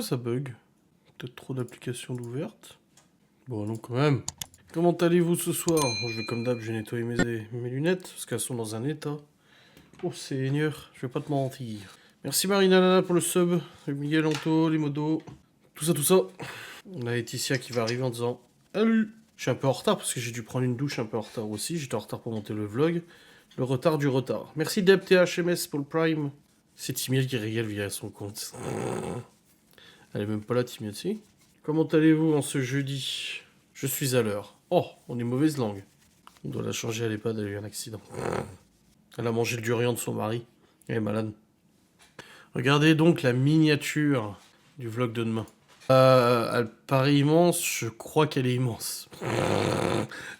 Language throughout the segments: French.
Pourquoi ça bug? Peut-être trop d'applications d'ouvertes. Bon, non, quand même. Comment allez-vous ce soir? Je vais comme d'hab, je vais nettoyer mes lunettes, parce qu'elles sont dans un état. Oh Seigneur, je vais pas te mentir. Merci Marinalana pour le sub, Miguel Anto, les modos, tout ça, tout ça. On a Laetitia qui va arriver en disant salut. Je suis un peu en retard parce que j'ai dû prendre une douche un peu en retard aussi. J'étais en retard pour monter le vlog. Le retard du retard. Merci Deb THMS pour le Prime. C'est Timiel qui régale via son compte. Elle est même pas là, Timiel, si. Comment allez-vous en ce jeudi? Je suis à l'heure. Oh, on est mauvaise langue. On doit la changer à l'EHPAD, elle a eu un accident. Elle a mangé le durian de son mari. Elle est malade. Regardez donc la miniature du vlog de demain. Elle paraît immense, je crois qu'elle est immense.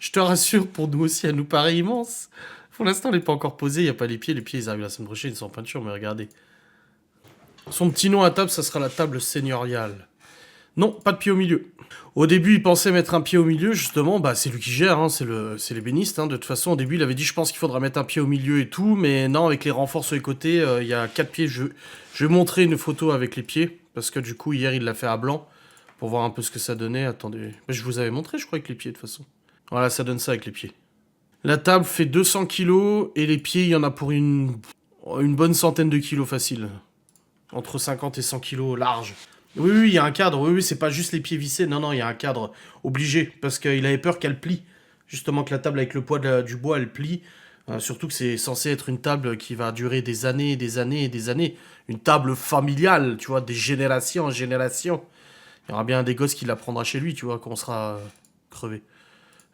Je te rassure, pour nous aussi, elle nous paraît immense. Pour l'instant, elle n'est pas encore posée, il n'y a pas les pieds ils arrivent la semaine prochaine, ils sont en peinture, mais regardez. Son petit nom à table, ça sera la table seigneuriale. Non, pas de pied au milieu. Au début, il pensait mettre un pied au milieu, justement, bah c'est lui qui gère, hein, c'est l'ébéniste. Hein. De toute façon, au début, il avait dit, je pense qu'il faudra mettre un pied au milieu et tout, mais non, avec les renforts sur les côtés, il y a 4 pieds. Je vais montrer une photo avec les pieds, parce que du coup, hier, il l'a fait à blanc, pour voir un peu ce que ça donnait. Attendez, je vous avais montré, je crois, avec les pieds, de toute façon. Voilà, ça donne ça avec les pieds. La table fait 200 kilos, et les pieds, il y en a pour une bonne centaine de kilos facile. Entre 50 et 100 kilos large. Oui, oui, il y a un cadre. Oui, oui, c'est pas juste les pieds vissés. Non, non, il y a un cadre obligé. Parce qu'il avait peur qu'elle plie. Justement, que la table avec le poids du bois, elle plie. Surtout que c'est censé être une table qui va durer des années, des années et des années. Une table familiale, tu vois, des générations en génération. Il y aura bien des gosses qui la prendra chez lui, tu vois, quand on sera crevé.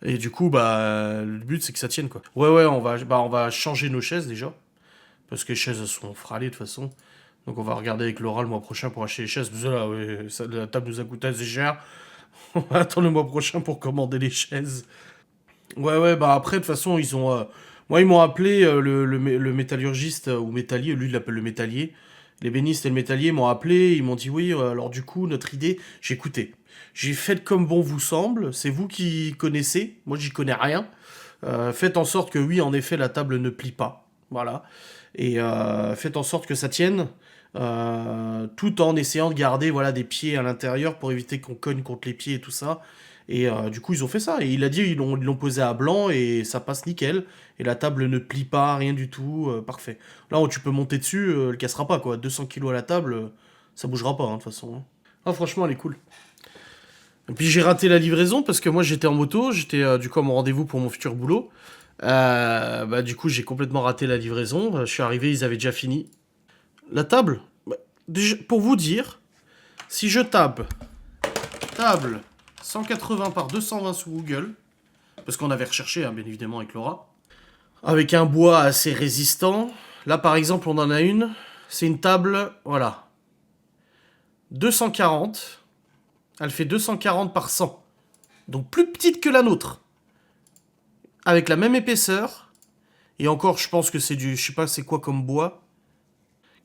Et du coup, bah, le but, c'est que ça tienne, quoi. Ouais, ouais, on va changer nos chaises, déjà. Parce que les chaises, elles sont fralées, de toute façon. Donc on va regarder avec Laura le mois prochain pour acheter les chaises. Parce que là, ouais, la table nous a coûté assez cher. On va attendre le mois prochain pour commander les chaises. Ouais, ouais, bah après, de toute façon, ils ont... Moi, ils m'ont appelé, le métallurgiste, ou métallier, lui, il l'appelle le métallier. L'ébéniste et le métallier m'ont appelé, ils m'ont dit, oui, alors du coup, notre idée... J'ai écouté. J'ai fait comme bon vous semble, c'est vous qui connaissez, moi j'y connais rien. Faites en sorte que, oui, en effet, la table ne plie pas. Voilà. Et faites en sorte que ça tienne. Tout en essayant de garder voilà, des pieds à l'intérieur pour éviter qu'on cogne contre les pieds et tout ça. Et du coup, ils ont fait ça. Et il a dit, ils l'ont posé à blanc et ça passe nickel. Et la table ne plie pas, rien du tout. Parfait. Là, tu peux monter dessus, elle cassera pas, quoi. 200 kilos à la table, ça bougera pas, hein, de toute façon. Hein. Ah, franchement, elle est cool. Et puis j'ai raté la livraison parce que moi, j'étais en moto. J'étais du coup à mon rendez-vous pour mon futur boulot. Bah, du coup, j'ai complètement raté la livraison. Je suis arrivé, ils avaient déjà fini. La table, bah, déjà, pour vous dire, si je tape table 180 par 220 sur Google, parce qu'on avait recherché, hein, bien évidemment, avec Laura, avec un bois assez résistant, là par exemple, on en a une, c'est une table, voilà, 240, elle fait 240 par 100, donc plus petite que la nôtre, avec la même épaisseur, et encore, je pense que c'est du, je sais pas c'est quoi comme bois,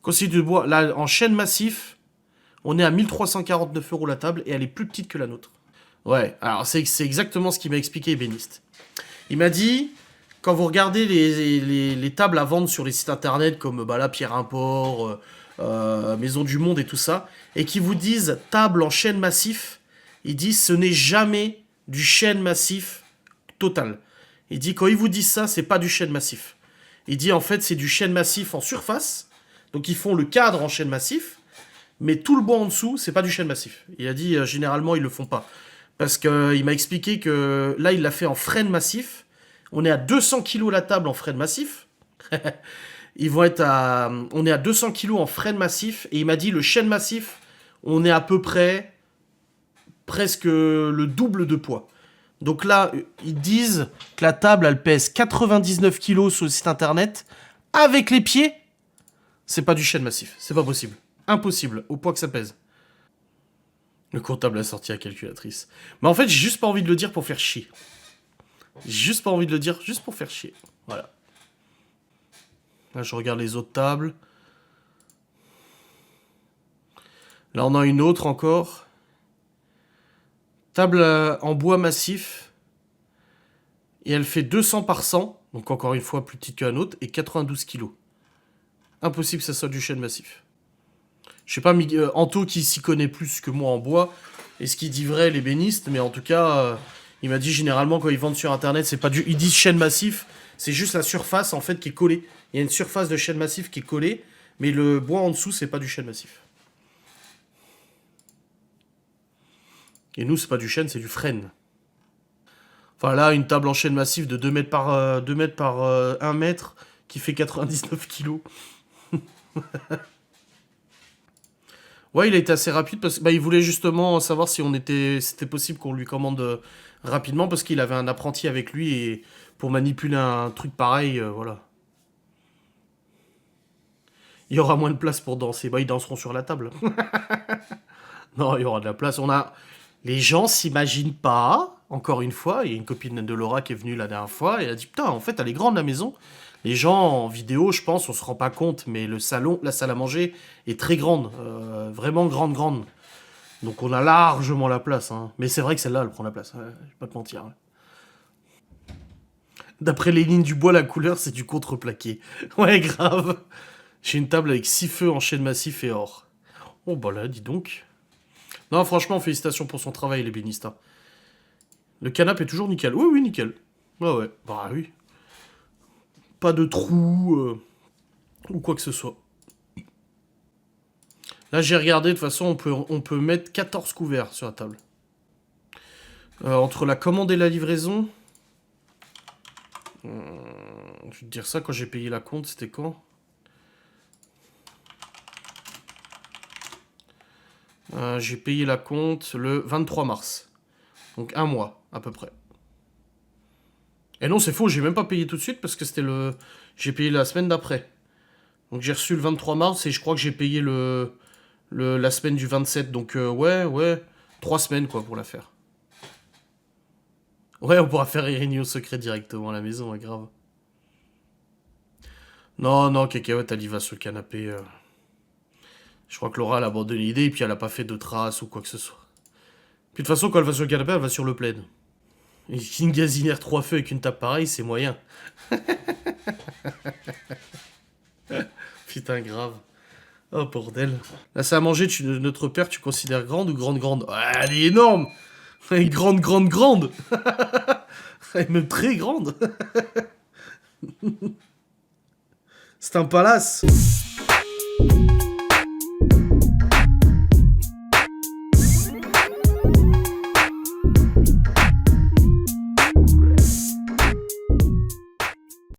quand c'est du bois, là, en chêne massif, on est à 1349 € la table et elle est plus petite que la nôtre. Ouais, alors c'est exactement ce qu'il m'a expliqué, ébéniste. Il m'a dit, quand vous regardez les tables à vendre sur les sites internet comme bah, là, Pierre Import, Maison du Monde et tout ça, et qui vous disent table en chêne massif, il dit ce n'est jamais du chêne massif total. Il dit quand ils vous disent ça, c'est pas du chêne massif. Il dit en fait c'est du chêne massif en surface, donc ils font le cadre en chêne massif, mais tout le bois en dessous, c'est pas du chêne massif. Il a dit, généralement, ils le font pas. Parce qu'il m'a expliqué que là, il l'a fait en frêne massif. On est à 200 kilos la table en frêne massif. Ils vont être à... On est à 200 kilos en frêne massif. Et il m'a dit, le chêne massif, on est à peu près presque le double de poids. Donc là, ils disent que la table, elle pèse 99 kilos sur le site internet. Avec les pieds, c'est pas du chêne massif. C'est pas possible. Impossible, au poids que ça pèse. Le comptable a sorti la calculatrice. Mais en fait, j'ai juste pas envie de le dire pour faire chier. J'ai juste pas envie de le dire, juste pour faire chier. Voilà. Là, je regarde les autres tables. Là, on a une autre encore. Table en bois massif. Et elle fait 200 par 100. Donc encore une fois, plus petite que la nôtre. Et 92 kilos. Impossible que ça soit du chêne massif. Je sais pas, Anto qui s'y connaît plus que moi en bois, et ce qu'il dit vrai, les bénistes, mais en tout cas, il m'a dit généralement quand ils vendent sur internet, c'est pas du. Ils disent chêne massif, c'est juste la surface en fait qui est collée. Il y a une surface de chêne massif qui est collée, mais le bois en dessous, c'est pas du chêne massif. Et nous, c'est pas du chêne, c'est du frêne. Enfin là, une table en chêne massif de 2 mètres par, 2 mètres par 1 mètre qui fait 99 kilos. Ouais, il a été assez rapide parce que bah, il voulait justement savoir si c'était possible qu'on lui commande rapidement parce qu'il avait un apprenti avec lui et pour manipuler un truc pareil, voilà. Il y aura moins de place pour danser. Bah, ils danseront sur la table. Non, il y aura de la place. Les gens s'imaginent pas, encore une fois, il y a une copine de Laura qui est venue la dernière fois, et elle a dit, putain, en fait, elle est grande la maison. Les gens en vidéo, je pense, on se rend pas compte, mais le salon, la salle à manger est très grande, vraiment grande, grande. Donc on a largement la place, hein. Mais c'est vrai que celle-là, elle prend la place, ouais, je vais pas te mentir. Ouais. D'après les lignes du bois, la couleur, c'est du contreplaqué. Ouais, grave. J'ai une table avec 6 feux en chêne massif et or. Oh bah là, dis donc. Non, franchement, félicitations pour son travail, les bénistes. Hein. Le canapé est toujours nickel. Oui, oui, nickel. Ouais, ouais. Bah oui. Pas de trou ou quoi que ce soit. Là, j'ai regardé, de toute façon, on peut mettre 14 couverts sur la table. Entre la commande et la livraison... je vais te dire ça, quand j'ai payé la compte, c'était quand J'ai payé la compte le 23 mars. Donc un mois, à peu près. Et non, c'est faux, j'ai même pas payé tout de suite parce que c'était le... J'ai payé la semaine d'après. Donc j'ai reçu le 23 mars et je crois que j'ai payé la semaine du 27. Donc ouais, ouais. 3 semaines quoi pour la faire. Ouais, on pourra faire réunion secret directement à la maison, ouais, grave. Non, non, Cacahuète, elle y va sur le canapé. Je crois que Laura, elle a abandonné l'idée et puis elle a pas fait de traces ou quoi que ce soit. Puis de toute façon, quand elle va sur le canapé, elle va sur le plaid. Et une gazinière 3 feux avec une table pareille, c'est moyen. Putain, grave. Oh, bordel. Là, c'est à manger, notre père, tu considères grande ou grande, grande? Ouais, elle est énorme. Elle est grande, grande, grande. Elle est même très grande. C'est un palace.